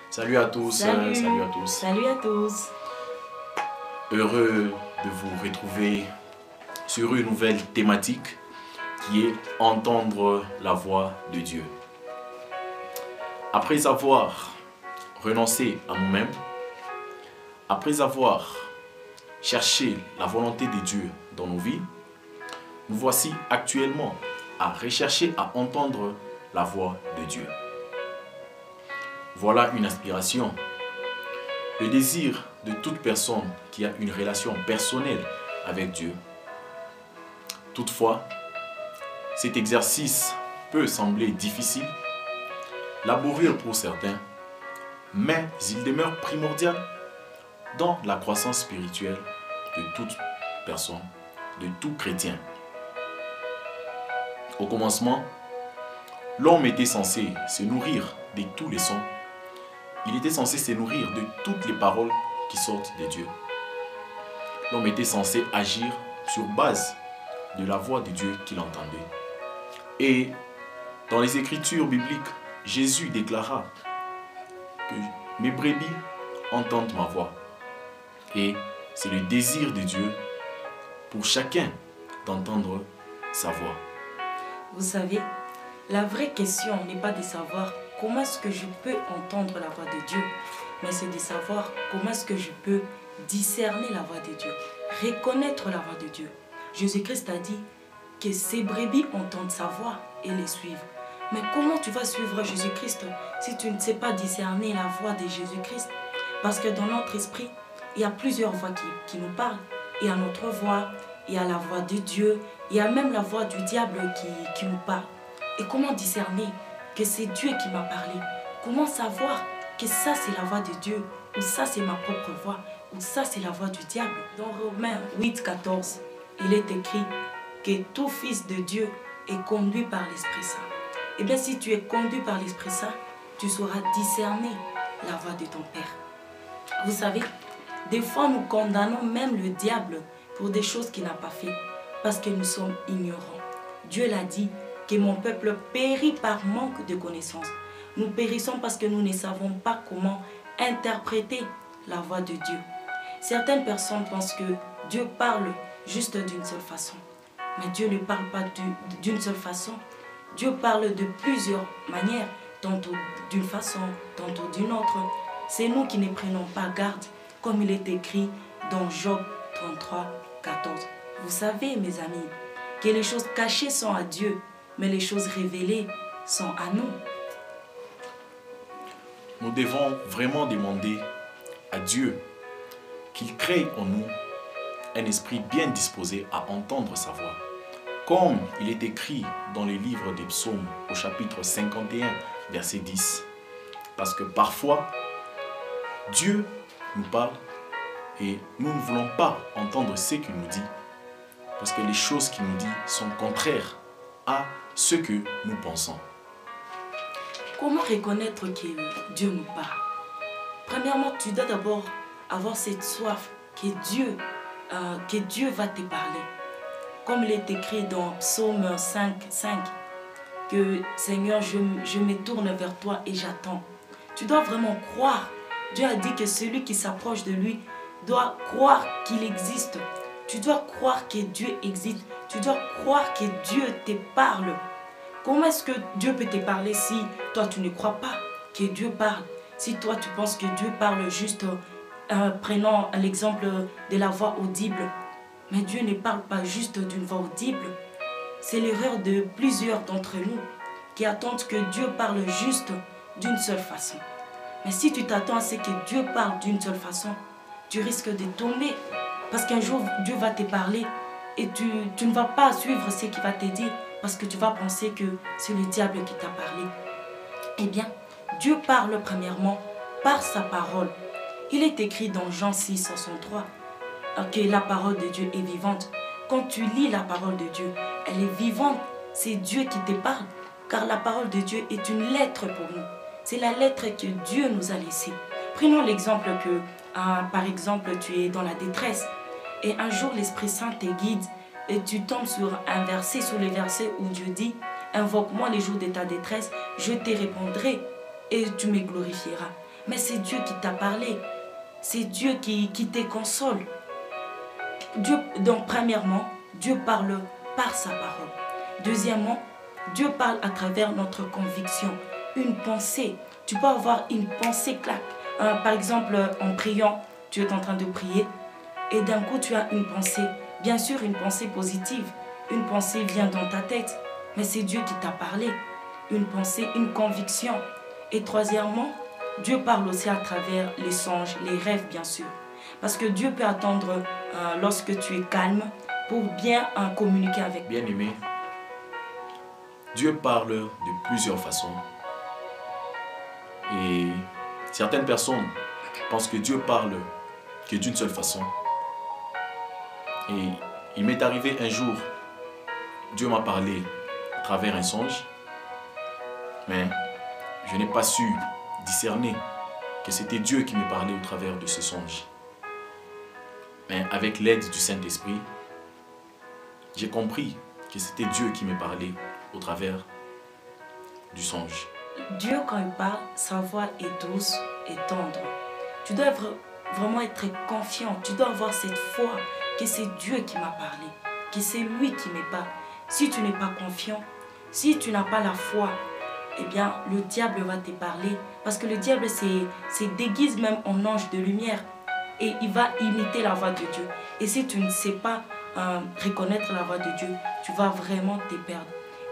Salut à tous, salut à tous. Salut à tous. Heureux de vous retrouver sur une nouvelle thématique qui est entendre la voix de Dieu. Après avoir renoncé à nous-mêmes, après avoir cherché la volonté de Dieu dans nos vies, nous voici actuellement à rechercher à entendre la voix de Dieu. Voilà une aspiration, le désir de toute personne qui a une relation personnelle avec Dieu. Toutefois, cet exercice peut sembler difficile, laborieux pour certains, mais il demeure primordial dans la croissance spirituelle de toute personne, de tout chrétien. Au commencement, l'homme était censé se nourrir de tous les sons. Il était censé se nourrir de toutes les paroles qui sortent de Dieu. L'homme était censé agir sur base de la voix de Dieu qu'il entendait. Et dans les Écritures bibliques, Jésus déclara que mes brebis entendent ma voix. Et c'est le désir de Dieu pour chacun d'entendre sa voix. Vous savez, la vraie question n'est pas de savoir comment est-ce que je peux entendre la voix de Dieu, mais c'est de savoir comment est-ce que je peux discerner la voix de Dieu, reconnaître la voix de Dieu. Jésus-Christ a dit que ses brebis entendent sa voix et les suivent. Mais comment tu vas suivre Jésus-Christ si tu ne sais pas discerner la voix de Jésus-Christ? Parce que dans notre esprit, il y a plusieurs voix qui nous parlent. Il y a notre voix, il y a la voix de Dieu, il y a même la voix du diable qui nous parle. Et comment discerner que c'est Dieu qui m'a parlé? Comment savoir que ça c'est la voix de Dieu, ou ça c'est ma propre voix, ou ça c'est la voix du diable? Dans Romains 8, 14, il est écrit que tout fils de Dieu est conduit par l'Esprit Saint. Et bien si tu es conduit par l'Esprit Saint, tu sauras discerner la voix de ton Père. Vous savez, des fois nous condamnons même le diable pour des choses qu'il n'a pas fait, parce que nous sommes ignorants. Dieu l'a dit, que mon peuple périt par manque de connaissances. Nous périssons parce que nous ne savons pas comment interpréter la voix de Dieu. Certaines personnes pensent que Dieu parle juste d'une seule façon. Mais Dieu ne parle pas d'une seule façon. Dieu parle de plusieurs manières, tantôt d'une façon, tantôt d'une autre. C'est nous qui ne prenons pas garde, comme il est écrit dans Job 33, 14. Vous savez, mes amis, que les choses cachées sont à Dieu, mais les choses révélées sont à nous. Nous devons vraiment demander à Dieu qu'il crée en nous un esprit bien disposé à entendre sa voix. Comme il est écrit dans le livre des Psaumes au chapitre 51, verset 10. Parce que parfois, Dieu nous parle et nous ne voulons pas entendre ce qu'il nous dit. Parce que les choses qu'il nous dit sont contraires à ce que nous pensons. Comment reconnaître que Dieu nous parle? Premièrement, tu dois d'abord avoir cette soif que Dieu va te parler. Comme il est écrit dans Psaume 5, 5, que Seigneur, je me tourne vers toi et j'attends. Tu dois vraiment croire. Dieu a dit que celui qui s'approche de lui doit croire qu'il existe. Tu dois croire que Dieu existe. Tu dois croire que Dieu te parle. Comment est-ce que Dieu peut te parler si toi tu ne crois pas que Dieu parle? Si toi tu penses que Dieu parle juste prenant l'exemple de la voix audible. Mais Dieu ne parle pas juste d'une voix audible. C'est l'erreur de plusieurs d'entre nous qui attendent que Dieu parle juste d'une seule façon. Mais si tu t'attends à ce que Dieu parle d'une seule façon, tu risques de tomber. Parce qu'un jour, Dieu va te parler et tu ne vas pas suivre ce qu'il va te dire parce que tu vas penser que c'est le diable qui t'a parlé. Eh bien, Dieu parle premièrement par sa parole. Il est écrit dans Jean 6, 63 que la parole de Dieu est vivante. Quand tu lis la parole de Dieu, elle est vivante. C'est Dieu qui te parle. Car la parole de Dieu est une lettre pour nous. C'est la lettre que Dieu nous a laissée. Prenons l'exemple que, par exemple, tu es dans la détresse. Et un jour, l'Esprit Saint te guide et tu tombes sur un verset, sur le verset où Dieu dit « Invoque-moi les jours de ta détresse, je te répondrai et tu me glorifieras. » mais c'est Dieu qui t'a parlé. C'est Dieu qui te console. Donc, premièrement, Dieu parle par sa parole. Deuxièmement, Dieu parle à travers notre conviction. Une pensée. Tu peux avoir une pensée claque. Par exemple, en priant, tu es en train de prier et d'un coup, tu as une pensée. Bien sûr, une pensée positive. Une pensée vient dans ta tête, mais c'est Dieu qui t'a parlé. Une pensée, une conviction. Et troisièmement, Dieu parle aussi à travers les songes, les rêves, bien sûr. Parce que Dieu peut attendre lorsque tu es calme pour bien communiquer avec. Bien-aimé, Dieu parle de plusieurs façons. Et certaines personnes pensent que Dieu parle que d'une seule façon. Et il m'est arrivé un jour, Dieu m'a parlé à travers un songe, mais je n'ai pas su discerner que c'était Dieu qui me parlait au travers de ce songe. Mais avec l'aide du Saint-Esprit, j'ai compris que c'était Dieu qui me parlait au travers du songe. Dieu, quand il parle, sa voix est douce et tendre. Tu dois vraiment être confiant. Tu dois avoir cette foi que c'est Dieu qui m'a parlé, que c'est lui qui me parle. Si tu n'es pas confiant, si tu n'as pas la foi, eh bien, le diable va te parler. Parce que le diable se déguise même en ange de lumière. Et il va imiter la voix de Dieu. Et si tu ne sais pas reconnaître la voix de Dieu, tu vas vraiment te perdre.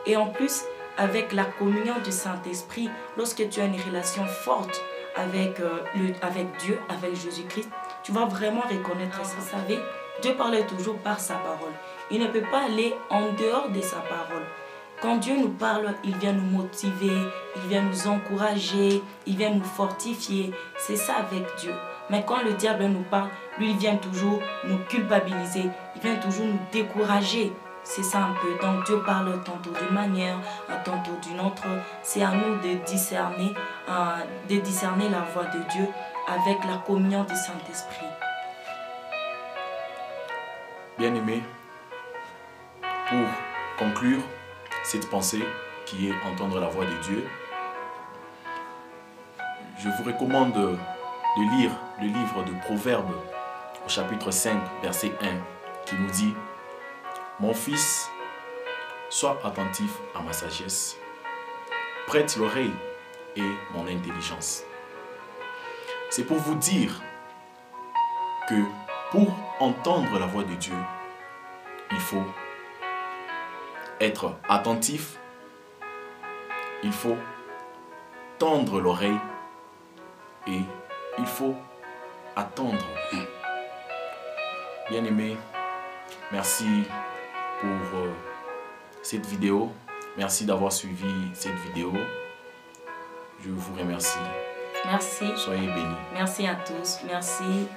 Et en plus, avec la communion du Saint-Esprit, lorsque tu as une relation forte avec Dieu, avec Jésus-Christ, tu vas vraiment reconnaître ça. Vous savez, Dieu parlait toujours par sa parole. Il ne peut pas aller en dehors de sa parole. Quand Dieu nous parle, il vient nous motiver, il vient nous encourager, il vient nous fortifier. C'est ça avec Dieu. Mais quand le diable nous parle, lui, il vient toujours nous culpabiliser, il vient toujours nous décourager. C'est ça un peu. Donc Dieu parle tantôt d'une manière, tantôt d'une autre. C'est à nous de discerner la voix de Dieu avec la communion du Saint-Esprit. Bien-aimé, pour conclure cette pensée qui est entendre la voix de Dieu, je vous recommande de lire le livre de Proverbes au chapitre 5, verset 1, qui nous dit « Mon fils, sois attentif à ma sagesse, prête l'oreille et mon intelligence. » C'est pour vous dire que pour entendre la voix de Dieu, il faut être attentif, il faut tendre l'oreille et il faut attendre. Bien-aimé, merci pour cette vidéo. Merci d'avoir suivi cette vidéo. Je vous remercie. Merci. Soyez bénis. Merci à tous. Merci.